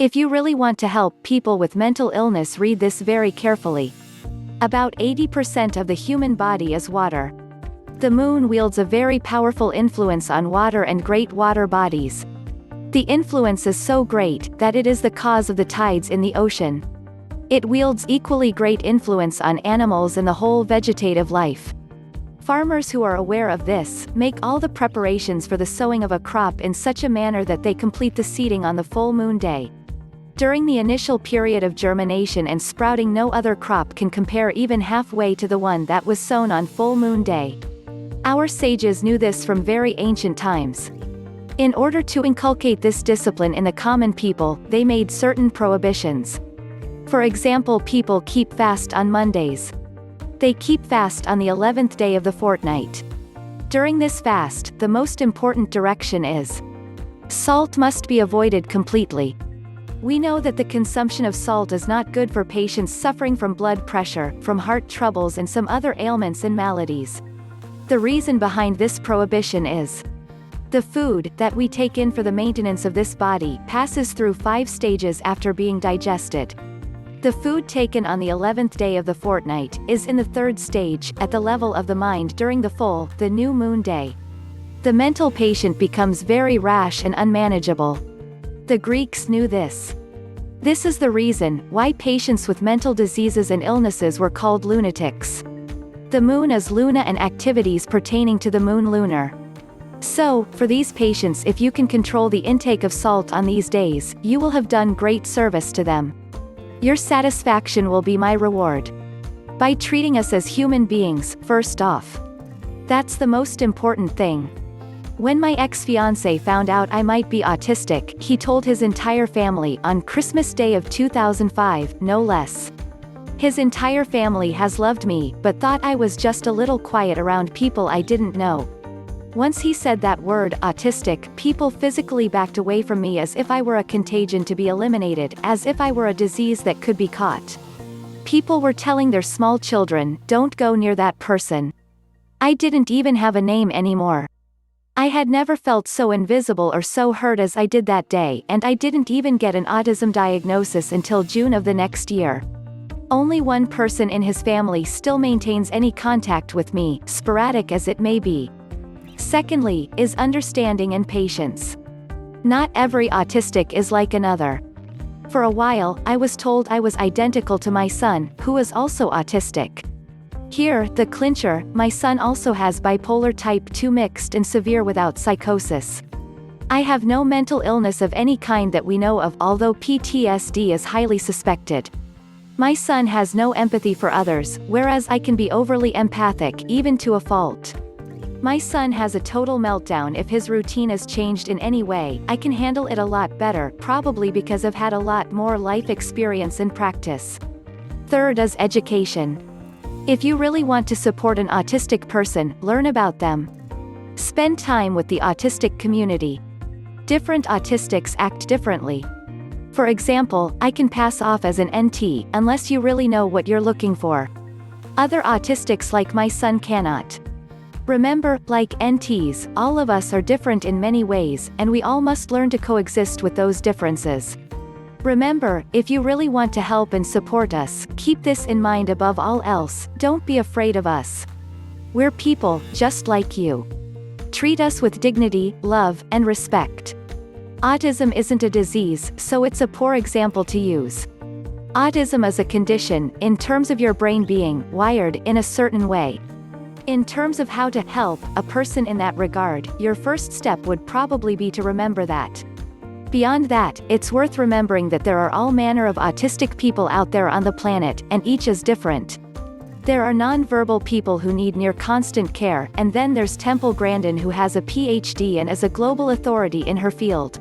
If you really want to help people with mental illness, read this very carefully. About 80% of the human body is water. The moon wields a very powerful influence on water and great water bodies. The influence is so great that it is the cause of the tides in the ocean. It wields equally great influence on animals and the whole vegetative life. Farmers who are aware of this, make all the preparations for the sowing of a crop in such a manner that they complete the seeding on the full moon day. During the initial period of germination and sprouting, no other crop can compare even halfway to the one that was sown on full moon day. Our sages knew this from very ancient times. In order to inculcate this discipline in the common people, they made certain prohibitions. For example, people keep fast on Mondays. They keep fast on the 11th day of the fortnight. During this fast, the most important direction is: salt must be avoided completely. We know that the consumption of salt is not good for patients suffering from blood pressure, from heart troubles and some other ailments and maladies. The reason behind this prohibition is: the food that we take in for the maintenance of this body passes through 5 stages after being digested. The food taken on the 11th day of the fortnight is in the 3rd stage, at the level of the mind during the new moon day. The mental patient becomes very rash and unmanageable. The Greeks knew this. This is the reason why patients with mental diseases and illnesses were called lunatics. The moon is luna and activities pertaining to the moon lunar. So, for these patients, if you can control the intake of salt on these days, you will have done great service to them. Your satisfaction will be my reward. By treating us as human beings, first off. That's the most important thing. When my ex-fiancé found out I might be autistic, he told his entire family on Christmas Day of 2005, no less. His entire family has loved me, but thought I was just a little quiet around people I didn't know. Once he said that word, autistic, people physically backed away from me as if I were a contagion to be eliminated, as if I were a disease that could be caught. People were telling their small children, don't go near that person. I didn't even have a name anymore. I had never felt so invisible or so hurt as I did that day, and I didn't even get an autism diagnosis until June of the next year. Only one person in his family still maintains any contact with me, sporadic as it may be. Secondly, is understanding and patience. Not every autistic is like another. For a while, I was told I was identical to my son, who is also autistic. Here, the clincher, my son also has bipolar type 2 mixed and severe without psychosis. I have no mental illness of any kind that we know of, although PTSD is highly suspected. My son has no empathy for others, whereas I can be overly empathic, even to a fault. My son has a total meltdown if his routine is changed in any way. I can handle it a lot better, probably because I've had a lot more life experience and practice. Third is education. If you really want to support an autistic person, learn about them. Spend time with the autistic community. Different autistics act differently. For example, I can pass off as an NT, unless you really know what you're looking for. Other autistics like my son cannot. Remember, like NTs, all of us are different in many ways, and we all must learn to coexist with those differences. Remember, if you really want to help and support us, keep this in mind above all else: don't be afraid of us. We're people, just like you. Treat us with dignity, love, and respect. Autism isn't a disease, so it's a poor example to use. Autism is a condition, in terms of your brain being wired in a certain way. In terms of how to help a person in that regard, your first step would probably be to remember that. Beyond that, it's worth remembering that there are all manner of autistic people out there on the planet, and each is different. There are non-verbal people who need near constant care, and then there's Temple Grandin, who has a PhD and is a global authority in her field.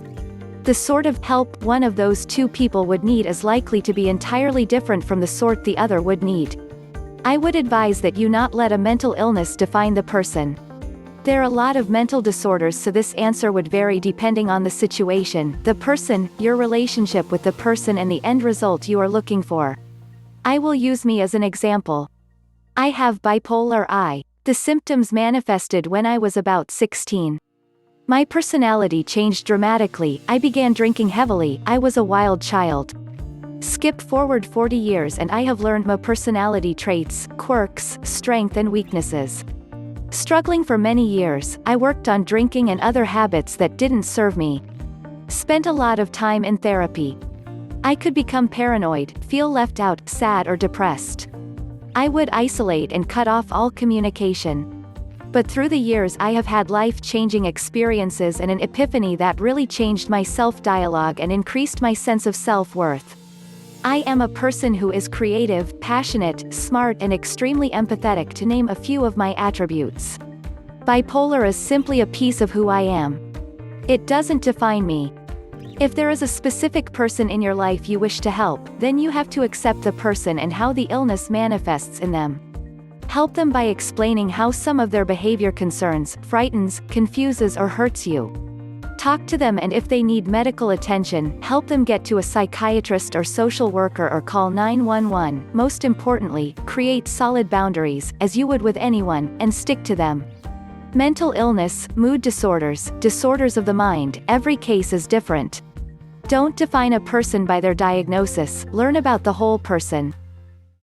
The sort of help one of those two people would need is likely to be entirely different from the sort the other would need. I would advise that you not let a mental illness define the person. There are a lot of mental disorders, so this answer would vary depending on the situation, the person, your relationship with the person, and the end result you are looking for. I will use me as an example. I have bipolar I. The symptoms manifested when I was about 16. My personality changed dramatically. I began drinking heavily. I was a wild child. Skip forward 40 years and I have learned my personality traits, quirks, strength and weaknesses. Struggling for many years, I worked on drinking and other habits that didn't serve me. Spent a lot of time in therapy. I could become paranoid, feel left out, sad or depressed. I would isolate and cut off all communication. But through the years I have had life-changing experiences and an epiphany that really changed my self-dialogue and increased my sense of self-worth. I am a person who is creative, passionate, smart and extremely empathetic, to name a few of my attributes. Bipolar is simply a piece of who I am. It doesn't define me. If there is a specific person in your life you wish to help, then you have to accept the person and how the illness manifests in them. Help them by explaining how some of their behavior concerns, frightens, confuses or hurts you. Talk to them, and if they need medical attention, help them get to a psychiatrist or social worker or call 911. Most importantly, create solid boundaries, as you would with anyone, and stick to them. Mental illness, mood disorders, disorders of the mind, every case is different. Don't define a person by their diagnosis, learn about the whole person.